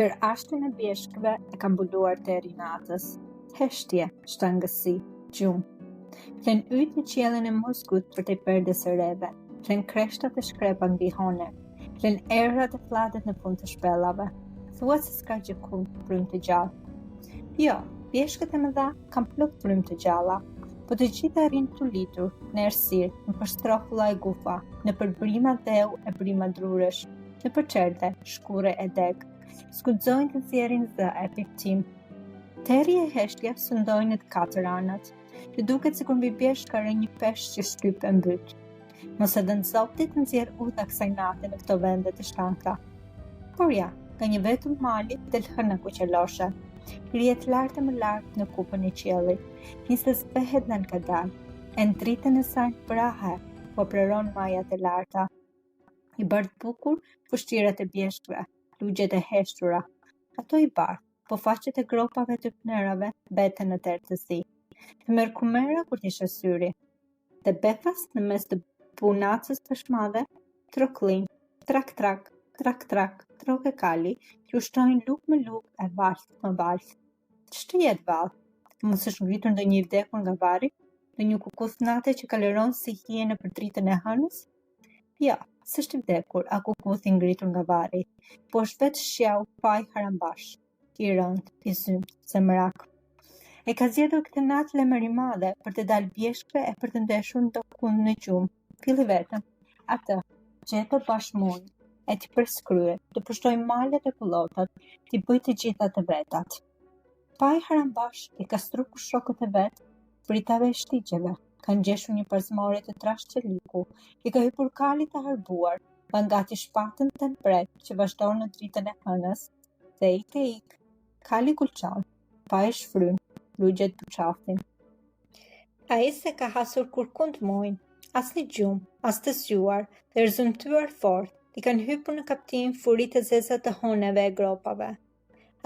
Tër ashtin e bjeshkëve e kam mbuluar deri natës. Heshtje, shtangësi, gjumë. Flen yt në qiellin e musgut për te perdes së reve. Flen kreshtat e shkrepa mbi hone. Flen errat e fllatet në fund të shpellave. Thuat se s'ka gjë kur frymë të gjallë. Jo, bjeshkët e mëdha kanë plot frymë të gjalla, po të gjitha rrinë tu litur në errësirë, në përshtrofulla e gufa, në përbrima dheu e brima drurësh, në përçerte, shkure e deg. Skudzojnë të nxjerrin zë e piktim. Teri e heshtja sundojnë në të katër anët. Të duket sikur mbi bjeshk ka rënë një peshq që shtyp e mbyt. Mos e dën Zoti të nxjerr udha kësaj nate në këto vende të shtanta. Por ja, nga një vetëm mali del hëna kuqeloshe. Rrihet lart e më lart në kupën e qiellit. Nisë zbehet nën kadal. E në dritën e saj prahe, po preron majat e larta. I bardh bukur fushtirat e bjeshkëve, lugjet e heshtura. Ato i bardh, po faqet e gropave të pnerave beten në tertësi. Të merr kumera kur t'i sheh syri. Dhe befas në mes të punacës peshmadhe, troklin, trak trak, trak trak, trok e kali, që ushtrojnë luk më luk e valth më valth. Ç'të jetë vallë? Mos është ngritur ndonjë i vdekur nga varri? Ndonjë kukuth nate që kaleron si hije në përdritën e hënës? Jo, s'është i vdekur, a kukuth i ngritur nga varri, po është vetë shjau paj harambash, i rënd, i zymt, zemrak. E ka zgjedhur këtë natë lemër i madhe për të dalë bjeshkëve e për të ndeshur ndokun në gjumë. Filli vetëm, atë, gjeto bashmund, e t'i përskrye, të pushtoj malet e kullotat, t'i bëj të gjitha të vetat. Paj harambash i ka strukur shokët e vet, britave e shtigjeve, kanë gjeshur një përzmore të trashë qeliku, i ka hypur kali të harbuar, ban gati shpatën të npret që vazhdon në dritën e hënës, dhe ik, kali kulçon, pa e shfryn, lugjet buçaftin. Ai se ka hasur kurkund mojnë, as një gjumë, as të zgjuar, dhe rëzumtuar fort, i kanë hypur në kaptin furit e zeza të honeve e gropave.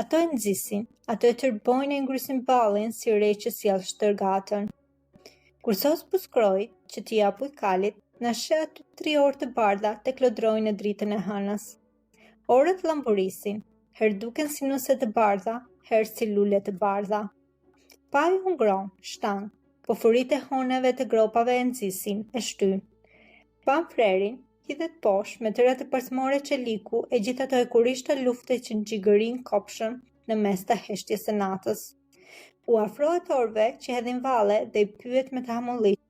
Ato e nxisin, ato e tërbojnë e ngrysin ballin si re që sjell shtërgatën. Kur sos buskroi që t'i japuj kalit, na sheh aty 3 orë të bardha tek lodrojnë në dritën e hënës. Orët lamburisin, herë duken si nuse të bardha, herë si lule të bardha. Paj hungron, shtang, po furit e honeve të gropave e nxisin, e shtyn. Pan frerin, hidhet poshtë me tëra të përsmore qeliku e gjithë ato e kurishta lufte që nxigërin kopshën në mes të heshtjes së natës. U afrohet orëve që hedhin valle dhe i pyet me të hamullit.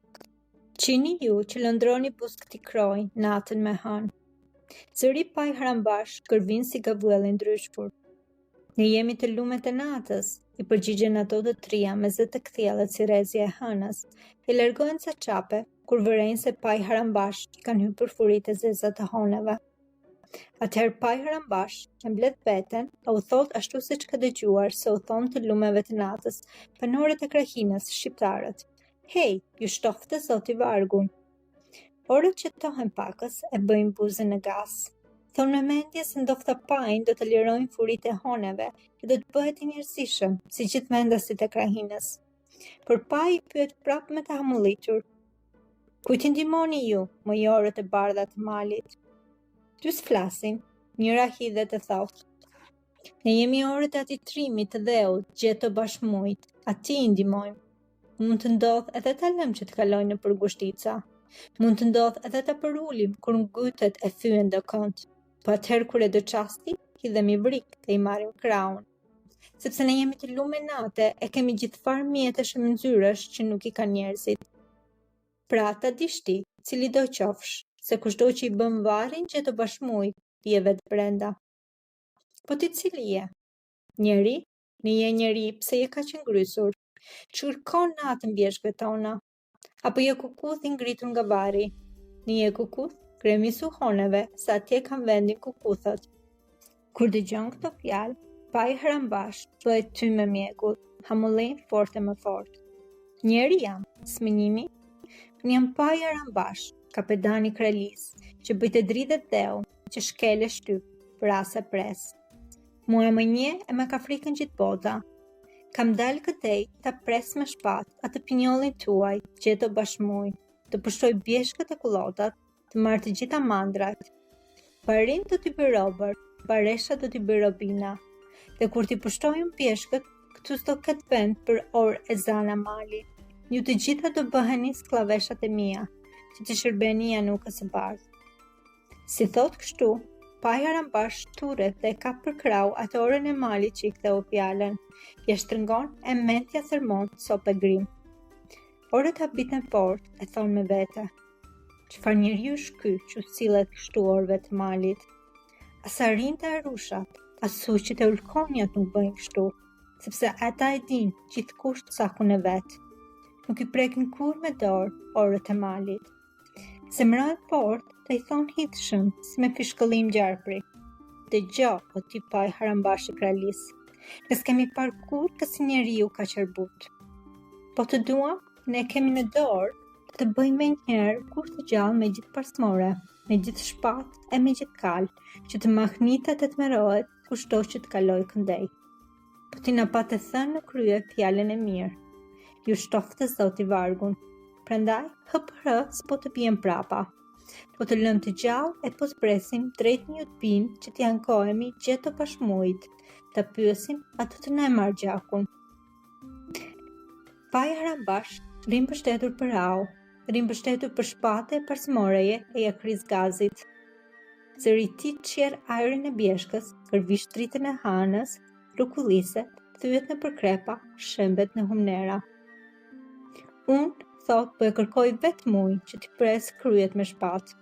Qini ju që lëndroni busk t'i kroj natën me hënë. Zëri paj harambash kërvin si gavuelli ndryshpur. Ne jemi të lumet e natës, i përgjigjen ato të trija me zë të kthjellet si rezja e hënës, i largohen sa çape kur vërejnë se paj harambash i kanë hypur furit e zeza të honeve. Atëherë paj harambash e mbledh veten, a u thot ashtu siç ka dëgjuar se u thon të lumeve të natës, banorët e krahinës, shqiptarët. Hej, ju shtofte zoti vargun. Orët që tohen pakës e bëjnë buzën në gas. Thonë me mendje se ndofta pajin do të lirojnë furit e honeve që do të bëhet i njerëzishëm, si gjithë vendasit e krahinës. Por paj i pyet prap me të hamullitur. Kujt i ndihmoni ju, mojorët e bardha të malit? Dy s'flasin, njëra hidhet e thotë. Ne jemi orët e atij trimit të dheut, gjeto bashmujt, atij i ndihmojmë. Mund të ndodh edhe ta lëm që të kalojnë në përgushtica. Mund të ndodh edhe ta përulim kur ngujtet e thyen do kënd. Po atëherë kur e do çasti, hidhemi vrik dhe i marrim kraun. Sepse ne jemi të lume nate e kemi gjithfar mjetesh e mënyrësh që nuk i kanë njerëzit. Pra ta dish ti, cili do qofsh, se kushdo që i bën varrin gjeto bashmujt, je vetë brenda. Po ti cili je? Njeri? Në je njeri pse je kaq ngrysur? Çurkon natën bjeshkëve tona? Apo je kukuth i ngritur nga varri? Në je kukuth? Kremisu honeve, sa atje kanë vendin kukuthët. Kur dëgjon këto fjalë, paj harambash bëhet ty me mjegull, hamullin fort e më fort. Njeri jam, smënjimi? Unë jam paj harambash, kapedani kralis, që bëjt e dridhet dheu, që shkele shtyp, pras e pres. Mua më nje e me ka frikën gjithë bota. Kam dalë këtej ta pres me shpat atë pinjollin tuaj, gjeto bashmuj, të pushtoj bjeshkët e kullotat, të marrë të gjitha mandrat. Parin do t'i bëj Robert, Baresha do t'i bëj Robina, Dhe kur t'i pushtojmë pjeshkët, këtu s'do këtë vend për orë e zana mali. Ju të gjitha do bëheni sklaveshat e mia, që t'i shërbeni Janukës së bardhë. Si thot kështu, Paja Rambash turet dhe ka për krau atë orën e malit që i ktheu fjalën. Ja shtrëngon e mentja thërmon sopë grim. Orët habitën fort e thonë me vete. Çfarë njeriu është ky që sillet kështu orëve të malit? Asa rinte e rushat, as suqit e ulkonjat nuk bëjnë kështu, sepse ata e din gjithkusht sakun e vet. Nuk i prekin kur me dorë orët e malit. Zemrohet fort dhe i thonë hitshëm si me fishkëllim gjarpri. Dëgjo, o ti Paj Harambash i kralis, ne s'kemi parë kur kësi njeriu ka qerbut. Po të duam, ne kemi në dorë të bëjmë njëherë kur të gjallë me gjithë parsmore, me gjithë shpat e me gjithë kalë, që të mahnitet e të merohet kushto që të kaloj këndej. Po ti na pa të thënë në krye fjalën e mirë. Ju shtoftë zoti vargun. Prandaj, hëpërë s'po të bien prapa. Po të lëm të gjallë e po të presim drejt një të pinë që t'janë kohemi gjeto pashmujt, të pyesim atë të ne marrë gjakun. Paja Harambash rim mbështetur për au, rim mbështetur për shpate e parsmoreje e jakriz gazit. Zëri ti qerë ajrin e bjeshkës, kërvish dritën e hanës, rukulliset, thyet në përkrepa, shembet në humnera. Unë, thot, po e kërkoj vetë muj që t'i pres kryet me shpatë.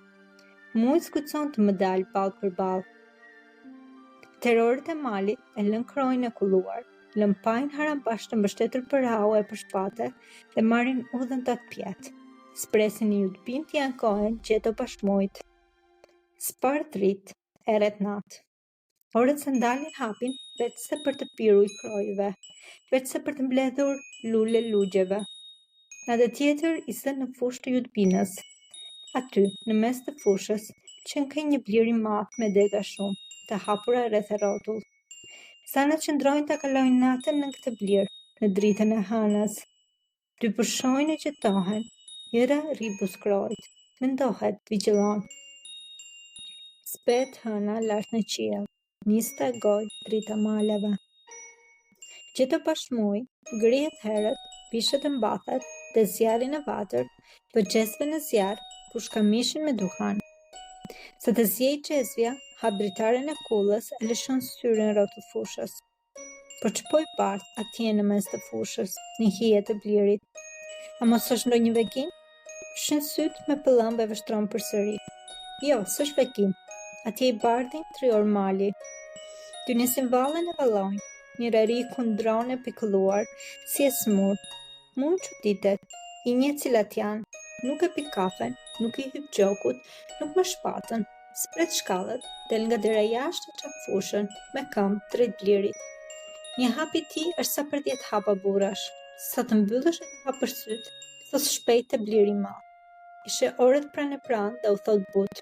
Muj s'kucon të më dalë balë për balë. Terrorët e malit e lën krojnë e kulluar, lën Pajin Harambash të mbështetur për au e për shpate dhe marrin udhën të atë pjetë. Spresin një utpin t'i ankohen gjeto pashmujt. S'parë dritë, eret natë. Orët se ndalin hapin vetëse për të piru i krojve, vetëse për të mbledhur lule lugjeve. Në atë tjetër ishte në fushë të jutbinës. Aty, në mes të fushës, qënkej një blir i madh me dega shumë, të hapura rreth e rrotull. Sanat qëndrojnë ta kalojnë natën në këtë blir, në dritën e hënës. Dy përshojnë e gjetohen, njëra rri buskrojt, mendohet, vigjillon. Spet hëna lart në qiell, nista goj drita maleve. Gjeto pashmuj, grihet herët, pishet e mbathet, dhe zjarin e vatër, vëgjezve në zjarë, pushkamishin me duhan. Sa të zjej gjezvja, hap dritaren e kullës e lëshon syrin rrotull fushës. Por ç'po i bardh atje në mes të fushës, në hije të blirit. A mos është ndonjë vegim? Shin syt me pëllëmb e vështron përsëri. Jo, s'është vegim. Atje i bardhin 3 orë mali. Dy nisin vallën e vallojnë, një rari kundron e pikëlluar, si e smur. Mund çuditet, i njeh cilat janë, nuk e pi kafen, nuk i hyp gjokut, nuk më shpatën, spret shkallët, del nga dera jashtë e çap fushën, me këmbë drejt blirit. Një hap i tij është sa për 10 hapa burrash. Sa të mbyllësh e të hapësh syt, thos shpejt te bliri i madh. Ishe orët pranë dhe u thot but.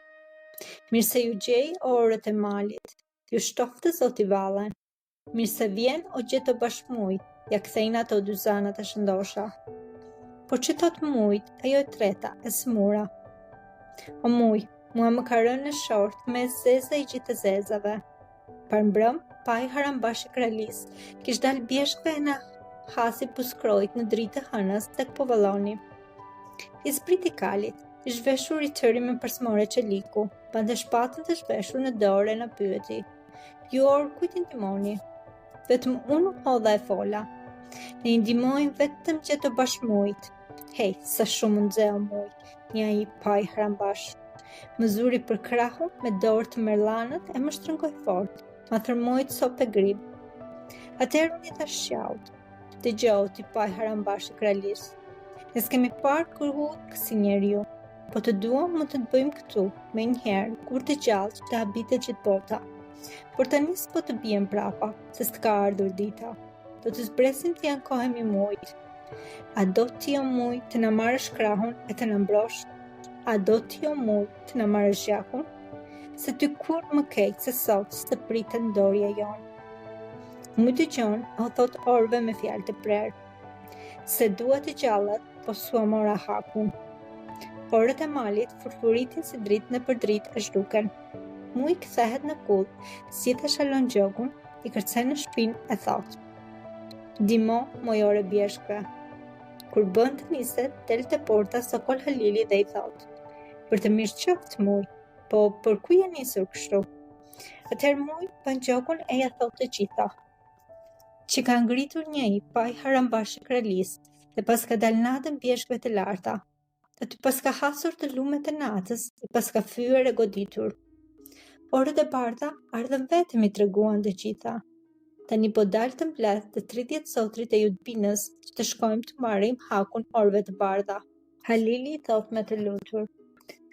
Mirë se ju gjej o orët e malit, ju shtoftë zoti vallën. Mirë se vjen o gjeto bashkëmujt, ja kthejnë ato dy zanat e shëndosha. Por që thot mujt, ajo e treta, e smura. O muj, mua më ka rënë në short me zeza i gjithë zezave. Par mbrëm, Paji Harambash i kralis, kish dal bjeshkve e na hasi puskrojt në dritë hënës tek po valloni. I zbriti kalit, i zhveshur i tëri me përsmore qeliku, pande shpatën të zhveshur në dorë e na pyeti. Ju orë kujt i ndihmoni? Vetëm unë hodha e fola. Ne i ndihmojmë vetëm gjeto bashkëmujt. Hej, sa shumë nxeo muj, një ai Paj Harambash. Më zuri për krahun me dorë të merlanët e më shtrëngoj fort, ma thërmojt sopë e grib. Atëherë unë i thash qaut. Dëgjoj ti Paj Harambash i kralis. Ne s'kemi parë kurrë kësi njeriu, po të duam mund të bëjmë këtu, me njëherë, kur të gjallë që të habitet gjithë bota. Por tani s'po të bien prapa, se s'ka ardhur dita. Do të zbresim të ankohemi mujt. A do ti o muj të na marrësh krahun e të na mbrosh? A do ti o muj të na marrësh gjakun? Se ty kur më kejt se sot s'të pritet ndorja jonë. Muj dëgjon o thot orve me fjalë të prerë. Se dua të gjallat, po s'ua mora hakun. Orët e malit furfuritin si dritë në përdritë e zhduken. Muj kthehet në kull, si të shalon gjogun, i kërcen në shpinë e thot: "Dimo, mojore bjeshkve." Kur bën të niset, del te porta sokol Halili dhe i thot: "Për të mirë qoftë, muj, po për ku je nisur kështu?" Atëherë muj bën gjogun e ja thot të gjitha. Që ka ngritur njëri paj harambash i kralis dhe pas ka dal natën bjeshkve të larta. Aty pas ka hasur të lumet e natës, e pas ka fyer e goditur. Orët e bardha ardhën vetëm i treguan të gjitha. Tani po dalë të mbledh të 30 sotrit e Judbinës që të shkojmë të marrim hakun orëve të bardha. Halili i thot me të lutur: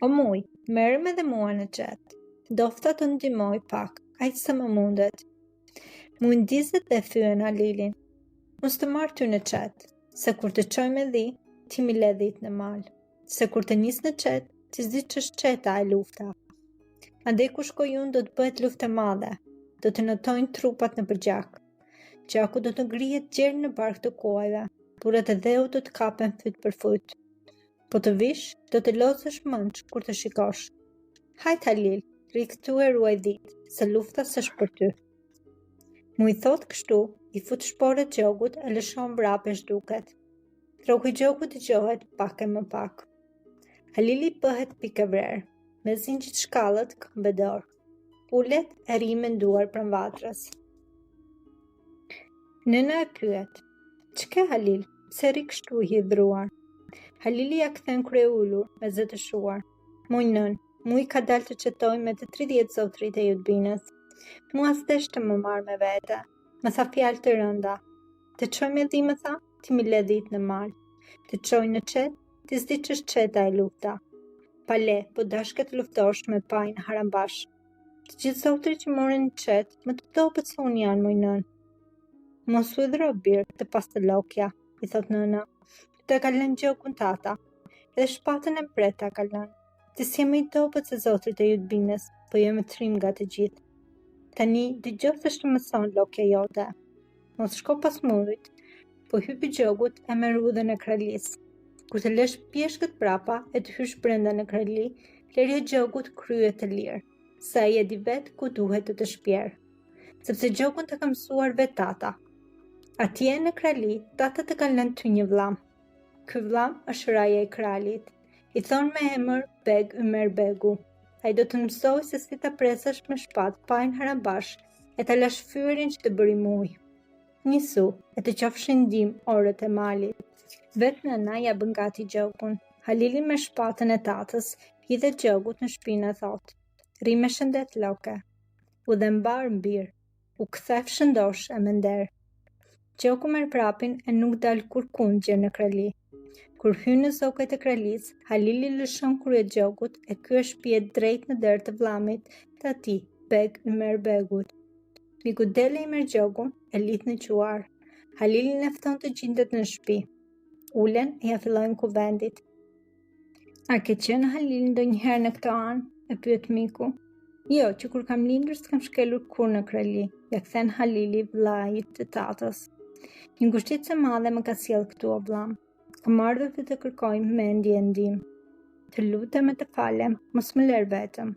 "O muj, merrem edhe mua në qet. Dofta të ndihmoj pak, aq sa më mundet." Muj ndizet dhe thyen Halilin: "Mos të marr ty në qet, se kur të çoj me dhi, ti mi le dhit në mal. Se kur të nis në qet, ti s'di ç'është qeta e lufta. Andej ku shkoj unë do të bëhet luftë e madhe. Do të notojnë trupat në përgjak. Gjaku do të ngrihet gjerë në bark të kuajve, burrat e dheu do të kapen fyt për fyt. Po të vish, do të lozësh mënç kur të shikosh. Hajt Halil, ri këtu e ruaj dhitë, se lufta s'është për ty." Mu i thot kështu, i fut shporet gjogut e lëshon vrapesh duket. Troku i gjogut dëgjohet pak e më pak. Halili bëhet pikë vrerë, me zinxhit shkallët këmbëdor. Ulet e ri menduar pranë vatrës. Nëna e pyet: "Ç'ke Halil, pse ri kështu i hidhruar?" Halili ja kthen krye ulur me zë të shuar: "Muj nën, muj ka dalë të qetoj me të 30 zotrit e Judbinës. Mua s'desh të më marr me vete. Më tha fjalë të rënda. Të çoj me dhi më tha, ti mi le dhit në mal. Të çoj në qet, ti s'di ç'është qeta e lufta. Pa le, po dashke të luftosh me pajin harambash. Të gjithë zotrit që morin në qet, më të dobët se unë janë, muj nën." "Mos u idhro birë të pas të lokja," i thot nëna. "Të ka lënë gjogun tata, edhe shpatën e mpreta ka lënë. Ti s'je më i dobët se zotrit e Judbinës, po je më trim nga të gjithë. Tani dëgjo se ç'të mëson lokja jote. Mos shko pas mujit, po hypi gjogut e merr udhën e kralis. Kur të lësh pjeshkët prapa e të hysh brenda në krali, lërje gjogut kryet të lirë, sa ai e di vet ku duhet të shpjerë. Sepse gjogun të ka mësuar vet tata. Atje në krali, tata të kanë lënë ty një vllam. Ky vllam është raja i kralit. I thon me emër Beg Ymer Begu. Ai do të mësoj se si ta presësh me shpatë pajin harambash e ta lash fyrin që të bëri muj. Nisu e të qofshin ndim orët e malit." Vetë nëna ja bën gati gjogun. Halili me shpatën e tatës hidhet gjogut në shpinë e thot: "Ri me shëndet loke. U dhe mbar mbir. U kthef shëndosh e me nder." Gjoku merr prapin e nuk dal kurkund gjë në krali. Kur hyn në zokët e kralis, Halili lëshon kryet gjogut e ky e shpihet drejt në derë të vllamit të atij, Beg Ymer Begut. Miku dele i merr gjogun e lidh në quar. Halilin e fton të gjendet në shtëpi. Ulen e ja fillojnë kuvendit. "A ke qenë Halil ndonjëherë në këtë anë?" e pyet miku. "Jo, që kur kam lindur s'kam shkelur kur në krali," ja kthen Halili vllait të tatës. "Një ngushticë e madhe më ka sjell këtu o vllam. Kam ardhur të kërkoj mendje e ndihmë. Të lutem e të falem, mos më lër vetëm.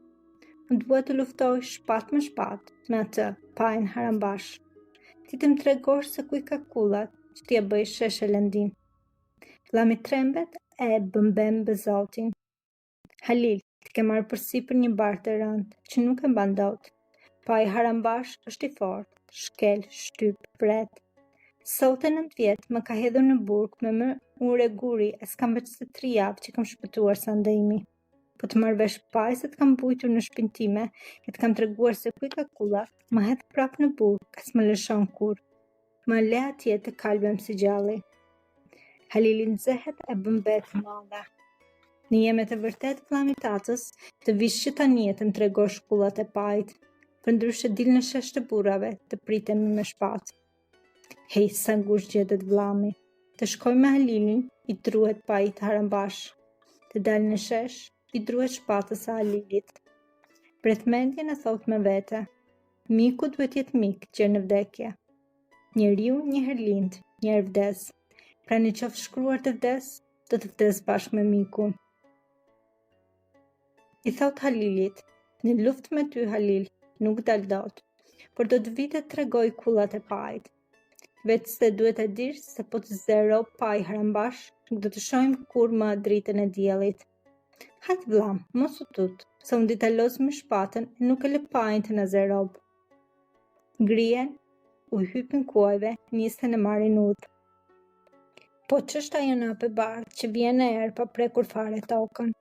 Unë dua të luftoj shpatë me shpatë me atë pajin harambash. Ti të më tregosh se ku i ka kullat që t'ja bëj sheshe lëndin." Vllami trembet e bëmbem zotin. "Halil, ti ke marrë përsipër një barë të rëndë që nuk e mban dot. Paji harambash është i fortë, shkel, shtyp, pret. Sot e 9 vjet më ka hedhur në burg me më ure guri e s'kam veç se 3 javë që kam shpëtuar sa ndëimi. Po të marrë vesh paj se të kam bujtur në shpinë time e të kam treguar se ku i ka kullat, më hedh prap në burg, as më lëshon kur. Më le atje të kalbem si gjalli." Halili nxehet e bën betë madhe. "Në jeme të vërtet vllami tatës, të vish që tani e të më tregosh kullat e pajit. Përndryshe dil në shesh të burrave, të pritemi me shpatë." Hej, sa ngushtë gjetet vllami. Të shkoj me Halilin, i druhet pajit harambash. Të dalë në shesh, i druhet shpatës së Halilit. Pretmendjen e thot me vete: "Miku duhet jetë mik, gjë në vdekje. Njeriu njëherë lind, njëherë vdes. Pra në qoftë shkruar të vdes, do të vdes bashkë me mikun." I thot Halilit: "Në luftë me ty Halil, nuk dal dot. Po por do të vite të tregoj kullat e pajit. Vetë se duhet e dish se po të zero paj harambash, do të shohim kur më dritën e diellit. Hajt vllam, mos u tut, se unë dita los me shpatën e nuk e lë pajin të na zerob. Grien, u hypin kuajve, nisten e marrin udhë. Po ç'është ajo nape bardhë që vjen e erë pa prekur fare tokën?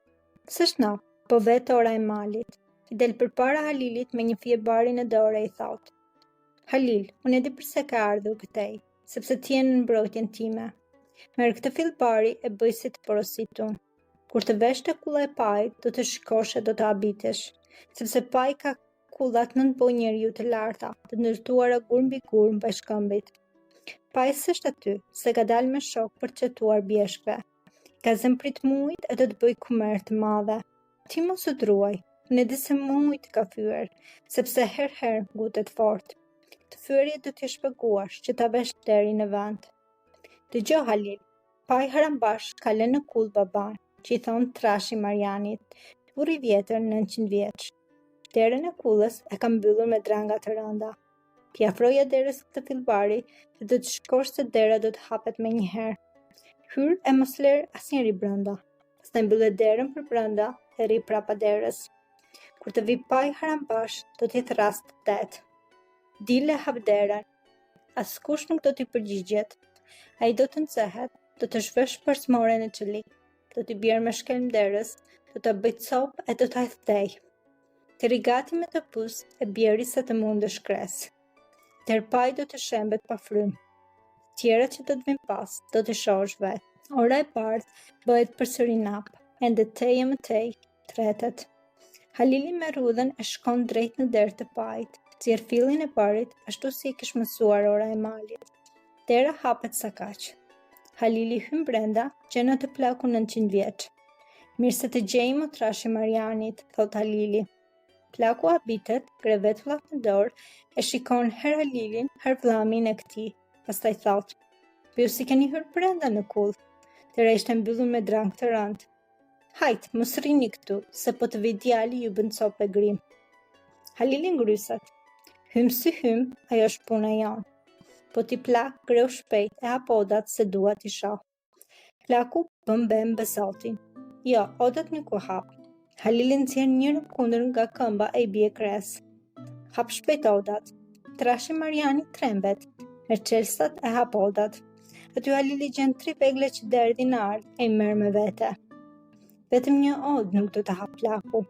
S'është nap, po vetë ora e malit. I del përpara Halilit me një fije bari në dorë e i thot: Halil, unë e di përse ka ardhur këtej, sepse ti je në mbrojtjen time. Merr këtë fillbari e bëj si të porositun. Kur të vesh te kulla e pajit, do të shikosh e do të habitesh, sepse paji ka kullat nën boj njeriu të larta, të ndërtuara gur mbi gur mbaj shkëmbit. Paji s'është aty, se ka dalë me shok për të çetuar bjeshkve. Ka zëmprit mujt e do të bëj kumer të madhe. Ti mos u druaj, unë e di se mujt ka fyer, sepse herë ngutet fort. Të fyerje do t'je shpjeguash që ta vesh deri në vend. Dëgjoj Halil, paji harambash ka lënë në kull baban, që i thon Trashi Marianit, burri i vjetër 900 vjeç. Derën e kullës e ka mbyllur me dranga të rënda. Ti afroja derës këtë fillbari dhe do të shikosh se dera do të hapet me njëherë. Hyr e mos ler asnjëri brenda. Pastaj mbyllet derën për brenda e rri prapa derës. Kur të vi paji harambash, do t'i thrast tet. Dile hap derën. Askush nuk do t'i përgjigjet. Ai do të nxehet, do të shvesh përsmore në çelik, do t'i bjerë me shkelm derës, do t'a bëj copë e do t'a thtej. Të rigati me të pus e bjeri sa të mundësh kres. Terpaj do të shembet pa frym. Tjera që do të vin pas, do të shohësh vet. Ora e bardhë bëhet përsëri nap, ende tej e më tej, tretet. Halili me rrudhën e shkon drejt në derë të pajit, nxjerr fillin e parit, ashtu si e kish mësuar ora e malit. Dera hapet sa kaq. Halili hyn brenda, gjen atë plakun 900 vjeç. Mirë se të gjejmë o Trashi Marianit, thot Halili. Plaku habitet, krevetullat në dorë, e shikon her Halilin, her vllamin e këtij. Pastaj thot: "Po ju si keni hyrë brenda në kull? Dera ishte mbyllur me drang të rënd. Hajt, mos rrini këtu, se po të vi djali ju bën copë e grim." Halili ngryset. Hym si hym, ajo është puna jon. Po ti plak, greu shpejt e hap odat se dua t'i shoh. Plaku bën bem besotin. Jo, odat nuk u hap. Halili nxjerr njërin kundër nga këmba e i bie kres. Hap shpejt odat. Trashi Mariani trembet. Merr çelsat e hap odat. Aty Halili gjen 3 vegle që derdhin në ardh e i merr me vete. Vetëm një od nuk do të hap plaku.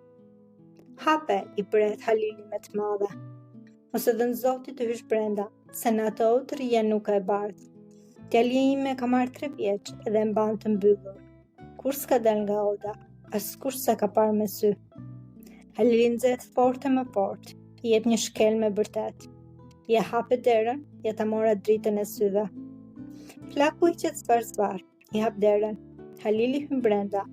Hape, i pret Halili me të madhe. Ose dhe në zoti të hysh brenda, se në ato od rria nuk ka e bardhë. Djalja ime ka marrë 3 vjeç edhe e mban të mbyllur. Kur s'ka dal nga oda, as kush sa ka parë me sy. Halili nxehet fort e më fort, i jep një shkel me bërtet. Ja hape derën, ja ta mora dritën e syve. Plaku i qet zvar, i hap derën. Halili hyn brenda.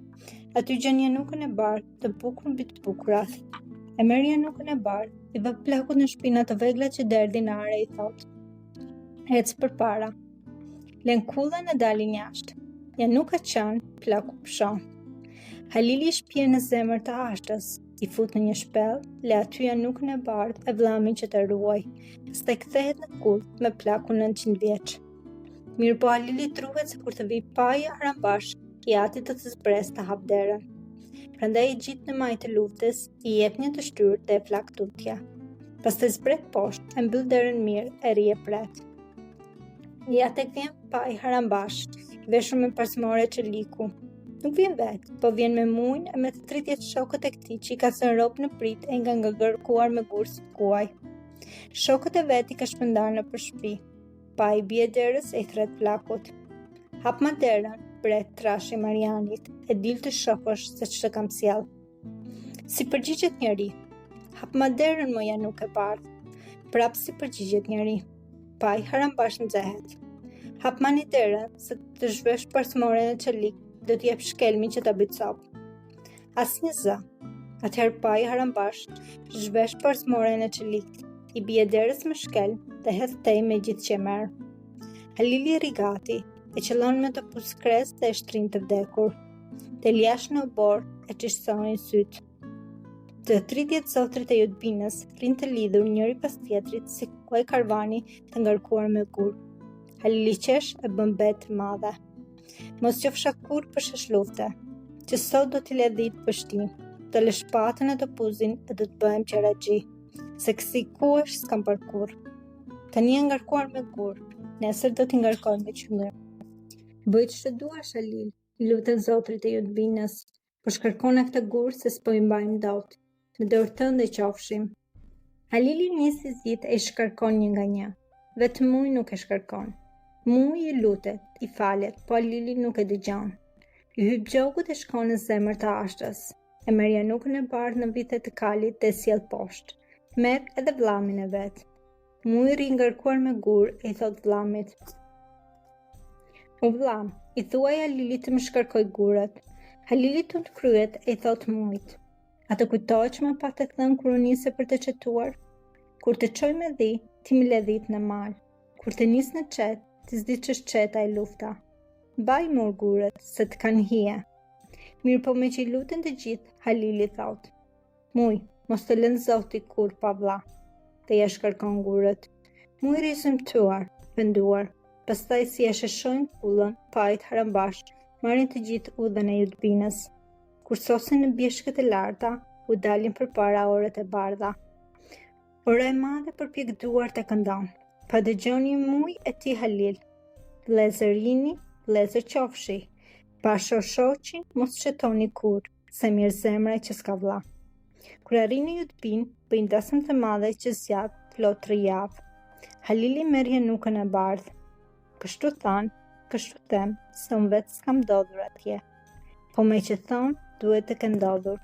Aty gjen janukën e bardhë, të bukur mbi të bukurat. E merr janukën e bardhë, i vë plakut në shpinë ato vegla që derdhin are, i thot: "Ec përpara." Lën kullën e dalin jashtë. Januka qan, plaku pshon. Halili shpje në zemër të ashtës, i fut në një shpellë, le aty janukën e bardhë e vllamin që të ruaj. Pastaj kthehet në kull me plakun 900 vjeç. Mirë po Halili truhet se kur të vi paji harambash, i ati të të zbres të hap derën. Prandaj i gjit në majtë të luftës, i jep një të shtyrë dhe e flak tutja. Pas të zbret poshtë, e mbyll derën mirë e rri e pret. Ja tek vjen paji harambash, i veshur me parsmore çeliku. Nuk vjen vetë, po vjen me mujnë e me të 30 shokët e këtij që i ka thënë rob në prit e nga gërkuar me gur si kuaj. Shokët e vet i ka shpërndar në për shtëpi. Paji bie derës e i thret plakut. Hap ma derën, pret Trashi Marianit, e dil të shohësh se ç'të kam sjell. Si përgjigjet njeri? Hap ma derën mo januk e bardhë. Prap si përgjigjet njeri. Paji harambash nxehet. Hap ma një derën, se të zhvesh parsmore në çelik, do t'jep shkelmin që ta bëj copë. Asnjë zë. Atëherë paji harambash zhvesh parsmore në çelik, i bie derës me shkelm dhe hedh tej me gjithë që merr. Halili rigati, e qëllon me të puskres dhe e shtrin të vdekur. Del jashtë në obor e çishtonin syt. Të 30 zotrit e Judbinës rinë të lidhur njëri pas tjetrit si kuaj karvani të ngarkuar me gur. Halili qesh e bën bet madhe. Mos qofsha kur për shesh lufte, që sot do t'i ledhit pështin, të lë shpatën e të puzin e do të bëhem qeragji, se kësi kuash s'kam parkur. Tani e ngarkuar me gur, nesër do t'i ngarkoj me qymyr. Bëj që duash Halil, i lutën zotrit e Judbinës, por shkarkona këtë gur se s'po i mbajmë dot. Me dorë tënde qofshim. Halili nisi zit e i shkarkon një nga një. Vetë muj nuk e shkarkon. Muj i lutet, i falet, po Halili nuk e dëgjon. I hyp gjogut e shkon në zemër të ashtës. E merja nukën e bardhë në vitet të kalit dhe sjell poshtë. Merr edhe vllamin e vet. Muj ri ngarkuar me gur e i thot vllamit: "O vllam, i thuaj Halilit të më shkarkoj gurët." Halili të të kryet e i thot mujt: "A të kujtoj që më pak të thënë kur u nise për të qetuar? Kur të qoj me dhi, ti më ledhit në mal. Kur të nis në qet, ti s'di që shqeta e lufta. Baj mor gurët, se të kanë hije." Mirë po me që i lutën të gjithë, Halili thot: "Muj, mos të lënë zoti kur pa vlla." Dhe ja shkarkon gurët. Muj rizëmtuar, penduar, pastaj si e sheshojnë kullën, pajt harambash, marrin të gjithë udhën e Judbinës. Kur sosin në bjeshkët e larta, u dalin përpara orët e bardha. Ora e madhe përpjek duar të këndon. Pa dëgjoni muj e ti Halil. Vlezër rini, vlezër qofshi. Pa shoshoqin, mos shetoni kur, se mirë zemre që s'ka vlla. Kur arrin në Judbin, bëjnë dasëm të madhe që zjat plot 3 javë. Halili merrje nukën e bardhë. Kështu than, kështu them, se unë vetë s'kam ndodhur atje. Po me që thonë, duhet të ke ndodhur.